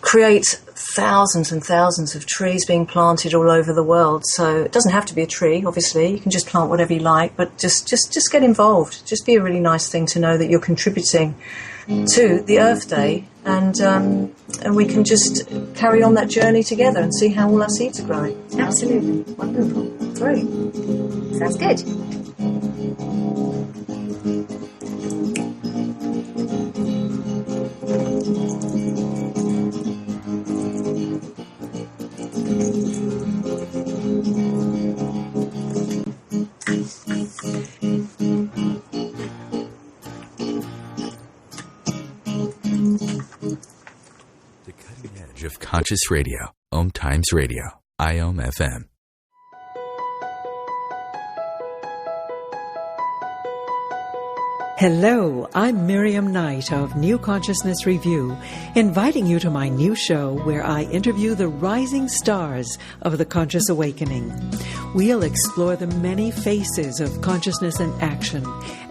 S4: create thousands and thousands of trees being planted all over the world. So it doesn't have to be a tree, obviously. You can just plant whatever you like, but just get involved. Just be a really nice thing to know that you're contributing to the Earth Day, and we can just carry on that journey together and see how all our seeds are growing.
S2: Absolutely. Wonderful. Great. Sounds good.
S1: Of Conscious Radio, Om Times Radio, IOM FM.
S9: Hello, I'm Miriam Knight of New Consciousness Review, inviting you to my new show where I interview the rising stars of the conscious awakening. We'll explore the many faces of consciousness in action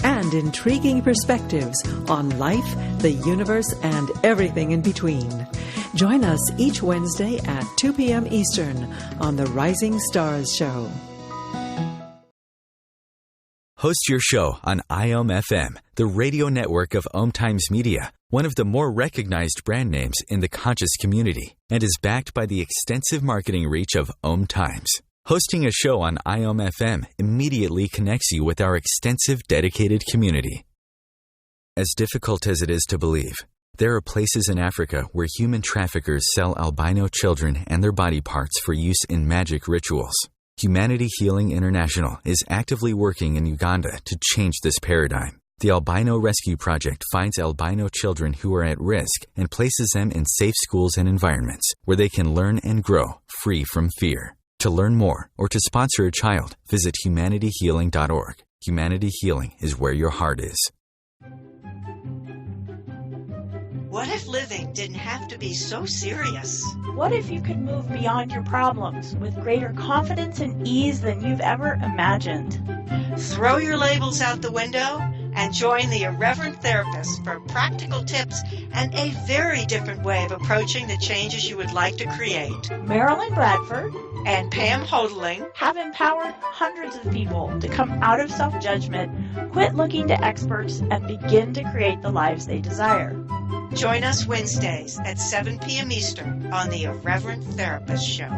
S9: and intriguing perspectives on life, the universe, and everything in between. Join us each Wednesday at 2 p.m. Eastern on the Rising Stars Show.
S1: Host your show on IOM FM, the radio network of Om Times Media, one of the more recognized brand names in the conscious community, and is backed by the extensive marketing reach of Om Times. Hosting a show on IOM FM immediately connects you with our extensive dedicated community. As difficult as it is to believe, there are places in Africa where human traffickers sell albino children and their body parts for use in magic rituals. Humanity Healing International is actively working in Uganda to change this paradigm. The Albino Rescue Project finds albino children who are at risk and places them in safe schools and environments where they can learn and grow free from fear. To learn more or to sponsor a child, visit humanityhealing.org. Humanity Healing is where your heart is.
S10: What if living didn't have to be so serious?
S11: What if you could move beyond your problems with greater confidence and ease than you've ever imagined?
S10: Throw your labels out the window and join the Irreverent Therapist for practical tips and a very different way of approaching the changes you would like to create.
S11: Marilyn Bradford
S10: and Pam Hodling
S11: have empowered hundreds of people to come out of self-judgment, quit looking to experts, and begin to create the lives they desire.
S10: Join us Wednesdays at 7 p.m. Eastern on the Irreverent Therapist Show.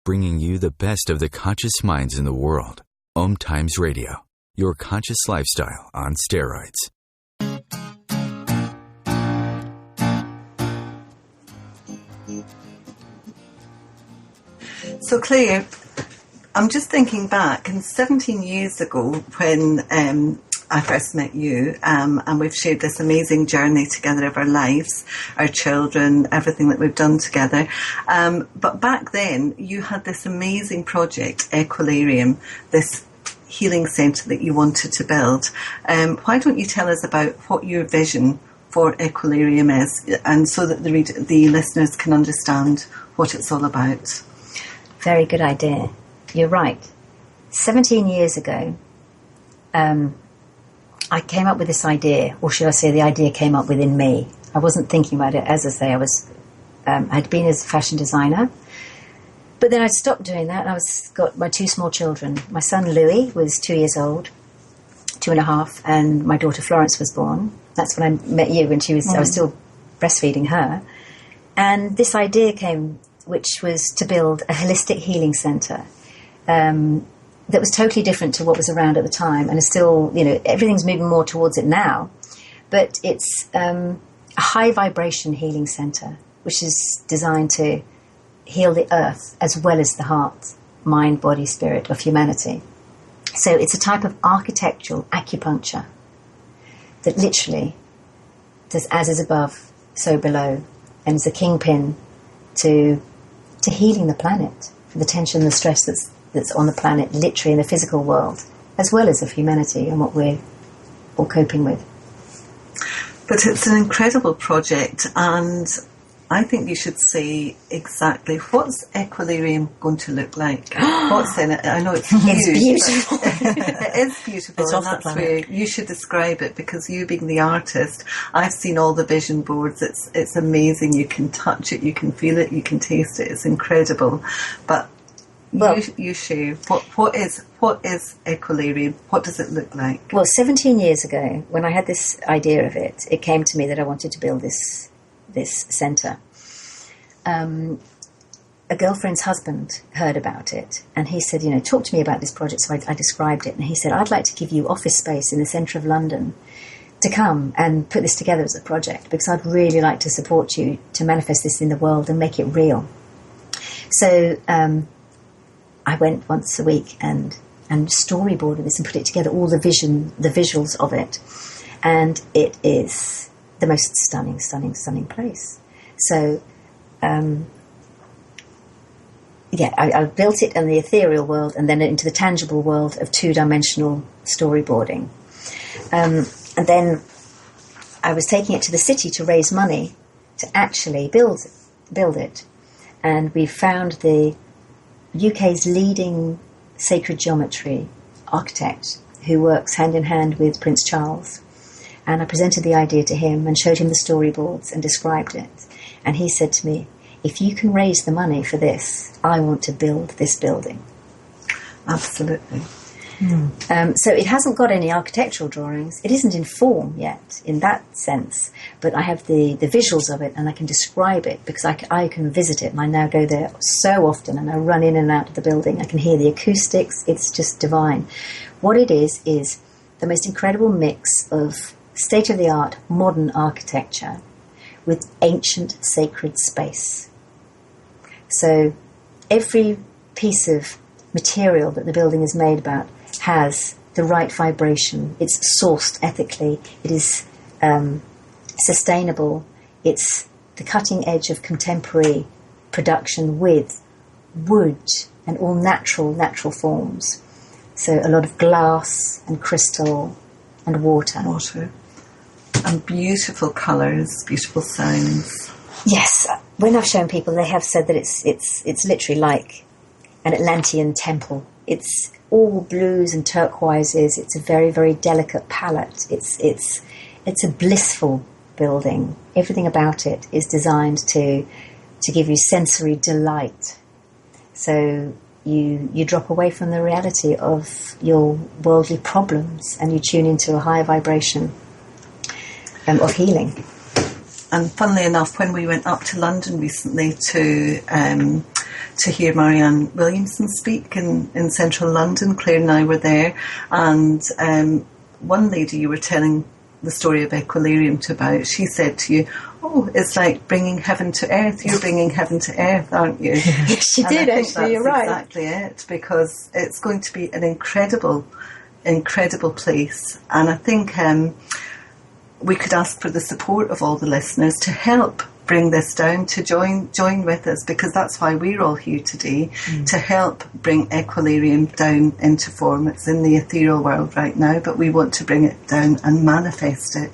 S1: Bringing you the best of the conscious minds in the world. Om Times Radio. your conscious lifestyle on steroids.
S3: So Claire, I'm just thinking back, and 17 years ago when I first met you, and we've shared this amazing journey together of our lives, our children, everything that we've done together. But back then, you had this amazing project, Equilarium, this healing centre that you wanted to build. Why don't you tell us about what your vision for Equilarium is, and so that the listeners can understand what it's all about?
S2: Very good idea. You're right. 17 years ago, I came up with this idea, or should I say the idea came up within me. I wasn't thinking about it. As I say, I'd been as a fashion designer, but then I'd stopped doing that, and got my two small children. My son Louis was 2 years old, 2.5, and my daughter Florence was born. That's when I met you, and I was still breastfeeding her. And this idea came, which was to build a holistic healing centre that was totally different to what was around at the time, and is still, everything's moving more towards it now. But it's a high vibration healing centre, which is designed to heal the earth as well as the heart, mind, body, spirit of humanity. So it's a type of architectural acupuncture that literally does as is above, so below, and is a kingpin to healing the planet, the tension, the stress that's on the planet, literally in the physical world, as well as of humanity and what we're all coping with.
S3: But it's an incredible project, and I think you should say exactly what's Equilarium going to look like. What's in it? I know it's huge.
S2: It's beautiful.
S3: It is beautiful,
S4: It's
S3: and
S4: off the
S3: that's
S4: planet.
S3: where you should describe it, because you being the artist, I've seen all the vision boards. It's amazing. You can touch it, you can feel it, you can taste it. It's incredible. But you share what is Equilarium? What does it look like?
S2: Well, 17 years ago, when I had this idea of it, it came to me that I wanted to build this centre. A girlfriend's husband heard about it, and he said, talk to me about this project. So I described it, and he said, I'd like to give you office space in the centre of London to come and put this together as a project, because I'd really like to support you to manifest this in the world and make it real. So I went once a week and storyboarded this and put it together, all the visuals of it, and it is the most stunning place. So I built it in the ethereal world and then into the tangible world of two-dimensional storyboarding. And then I was taking it to the city to raise money to actually build it. And we found the UK's leading sacred geometry architect who works hand in hand with Prince Charles. And I presented the idea to him and showed him the storyboards and described it. And he said to me, if you can raise the money for this, I want to build this building.
S3: Absolutely.
S2: So it hasn't got any architectural drawings. It isn't in form yet, in that sense. But I have the visuals of it, and I can describe it, because I can visit it. And I now go there so often, and I run in and out of the building. I can hear the acoustics. It's just divine. What it is the most incredible mix of state-of-the-art modern architecture with ancient sacred space. So every piece of material that the building is made about has the right vibration. It's sourced ethically. It is sustainable. It's the cutting edge of contemporary production with wood and all natural forms. So a lot of glass and crystal and water.
S3: And beautiful colours, beautiful sounds.
S2: Yes, when I've shown people, they have said that it's literally like an Atlantean temple. It's all blues and turquoises. It's a very, very delicate palette. It's a blissful building. Everything about it is designed to give you sensory delight. So you drop away from the reality of your worldly problems and you tune into a higher vibration of healing.
S3: And funnily enough, when we went up to London recently to to hear Marianne Williamson speak in central London. Claire and I were there, and one lady you were telling the story of Equilarium to about, she said to you, "Oh, it's like bringing heaven to earth. You're bringing heaven to earth, aren't you?"
S2: Yes, she did, actually, you're right.
S3: Exactly it, because it's going to be an incredible place. And I think we could ask for the support of all the listeners to help bring this down, to join with us, because that's why we're all here today, to help bring Equilarium down into form. It's in the ethereal world right now, but we want to bring it down and manifest it.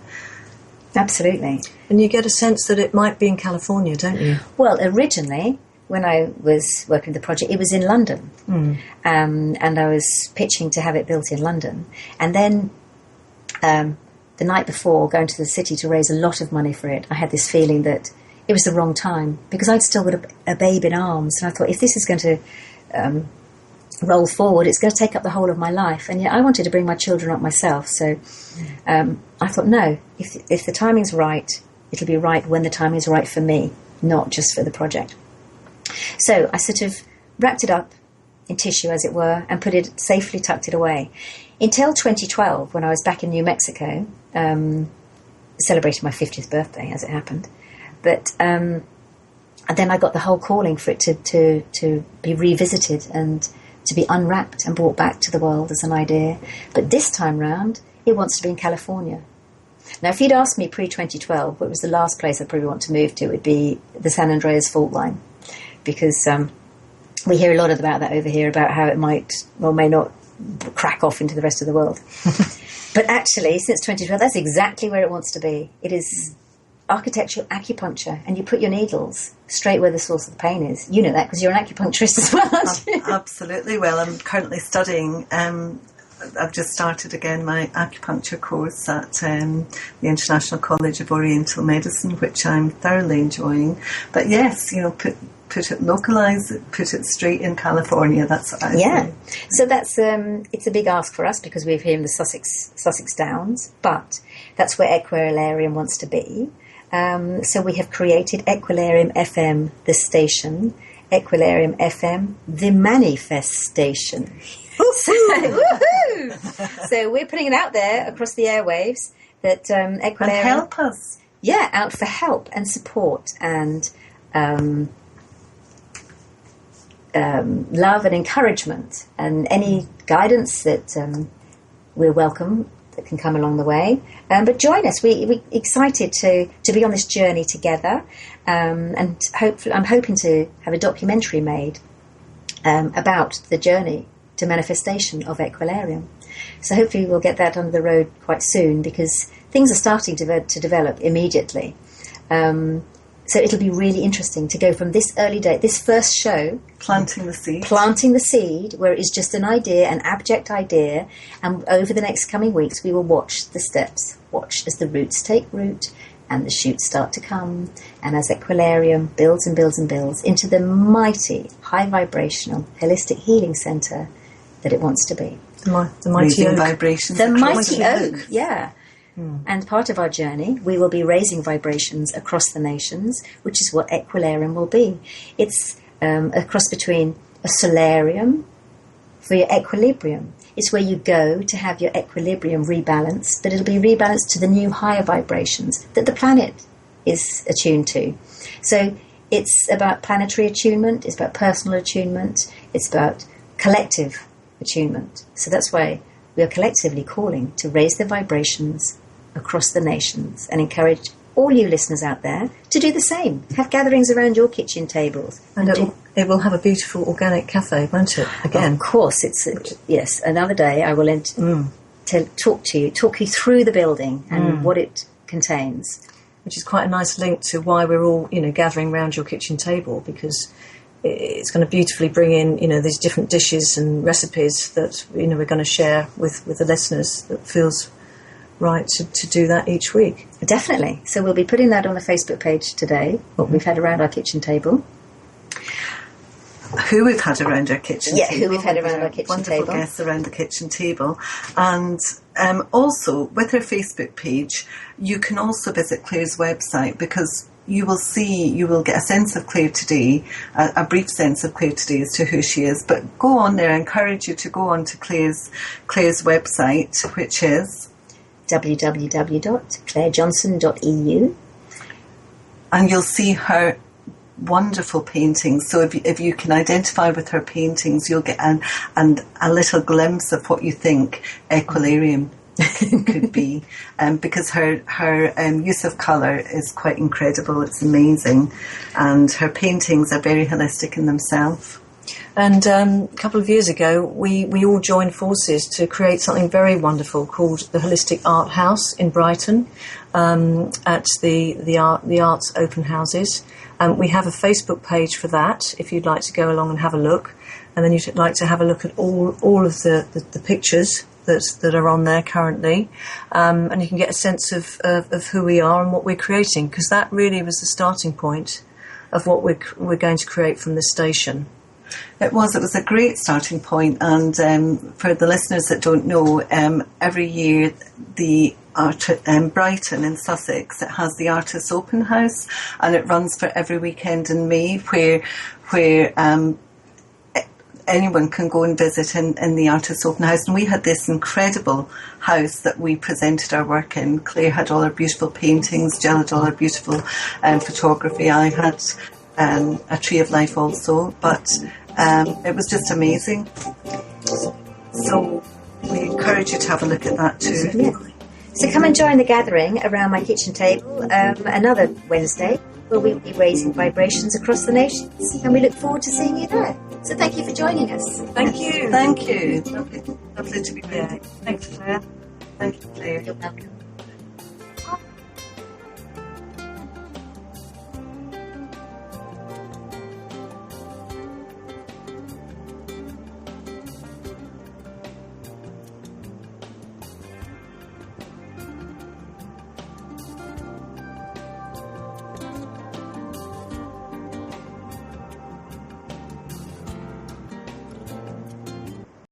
S2: Absolutely.
S4: And you get a sense that it might be in California, don't you?
S2: Well, originally, when I was working the project, it was in London. And I was pitching to have it built in London. And then the night before, going to the city to raise a lot of money for it, I had this feeling that it was the wrong time, because I'd still got a babe in arms. And I thought, if this is going to roll forward, it's going to take up the whole of my life. And yet I wanted to bring my children up myself. So I thought, no, if the timing's right, it'll be right when the timing is right for me, not just for the project. So I sort of wrapped it up in tissue, as it were, and put it safely, tucked it away. Until 2012, when I was back in New Mexico, celebrating my 50th birthday, as it happened. But and then I got the whole calling for it to be revisited and to be unwrapped and brought back to the world as an idea. But this time round, it wants to be in California. Now, if you'd asked me pre-2012 what was the last place I'd probably want to move to, it would be the San Andreas fault line, because we hear a lot about that over here, about how it might or may not crack off into the rest of the world. But actually, since 2012, that's exactly where it wants to be. It is architectural acupuncture, and you put your needles straight where the source of the pain is. You know that because you're an acupuncturist as well, aren't you?
S3: Absolutely. Well, I'm currently studying. I've just started again my acupuncture course at the International College of Oriental Medicine, which I'm thoroughly enjoying. But yes, put it, localise it, put it straight in California. That's what I say.
S2: So that's it's a big ask for us, because we're here in the Sussex Downs, but that's where Equilarium wants to be. So we have created Equilarium FM, the station, Equilarium FM, the manifestation. So we're putting it out there across the airwaves that Equilarium...
S3: And help us.
S2: Yeah, out for help and support and love and encouragement, and any guidance that we're welcome that can come along the way. But join us. We're excited to be on this journey together, and hopefully I'm hoping to have a documentary made about the journey to manifestation of Equilarium. So hopefully we'll get that under the road quite soon, because things are starting to develop immediately. So it'll be really interesting to go from this early day, this first show...
S3: Planting the seed,
S2: where it is just an idea, an abject idea, and over the next coming weeks we will watch the steps, watch as the roots take root and the shoots start to come, and as Equilarium builds and builds and builds into the mighty, high vibrational, holistic healing centre that it wants to be.
S4: The mighty oak.
S3: Vibrations.
S2: The mighty oak, yeah. And part of our journey, we will be raising vibrations across the nations, which is what Equilarium will be. It's a cross between a solarium for your equilibrium. It's where you go to have your equilibrium rebalanced, but it'll be rebalanced to the new higher vibrations that the planet is attuned to. So it's about planetary attunement, it's about personal attunement, it's about collective attunement. So that's why we are collectively calling to raise the vibrations across the nations and encourage all you listeners out there to do the same. Have gatherings around your kitchen tables.
S4: And it will have a beautiful organic cafe, won't it? Again.
S2: Of course. Yes, another day I will talk you through the building and what it contains.
S4: Which is quite a nice link to why we're all, gathering around your kitchen table, because it's going to beautifully bring in, these different dishes and recipes that, we're going to share with the listeners. That feels right to do that each week.
S2: Definitely. So we'll be putting that on the Facebook page today, what we've had around our kitchen table.
S3: Who we've had around our kitchen table.
S2: Yeah, who we've had around our kitchen table.
S3: Wonderful guests around the kitchen table. And also, with her Facebook page, you can also visit Claire's website, because, you will get a sense of Claire today, a brief sense of Claire today as to who she is. But go on there. I encourage you to go on to Claire's website, which is
S2: www.clairejohnson.eu.
S3: And you'll see her wonderful paintings. So if you can identify with her paintings, you'll get a little glimpse of what you think Equilarium could be, because her use of colour is quite incredible. It's amazing, and her paintings are very holistic in themselves.
S4: And a couple of years ago, we all joined forces to create something very wonderful called the Holistic Art House in Brighton, at the Arts Open Houses. We have a Facebook page for that, if you'd like to go along and have a look. And then you'd like to have a look at all of the pictures that are on there currently. And you can get a sense of who we are and what we're creating, because that really was the starting point of what we're going to create from this station.
S3: It was a great starting point, and for the listeners that don't know, every year the Brighton in Sussex, it has the Artists Open House, and it runs for every weekend in May, where anyone can go and visit in the Artists Open House. And we had this incredible house that we presented our work in. Claire had all her beautiful paintings, Gill had all her beautiful photography. I had a Tree of Life also, but it was just amazing. So we encourage you to have a look at that too.
S2: Yeah. So come and join the gathering around my kitchen table another Wednesday, where we'll be raising vibrations across the nations, and we look forward to seeing you there. So thank you for joining us.
S4: Thank you.
S3: Thank you. Lovely to be with you.
S4: Thanks, Claire.
S3: Thank you, Claire.
S2: You're welcome.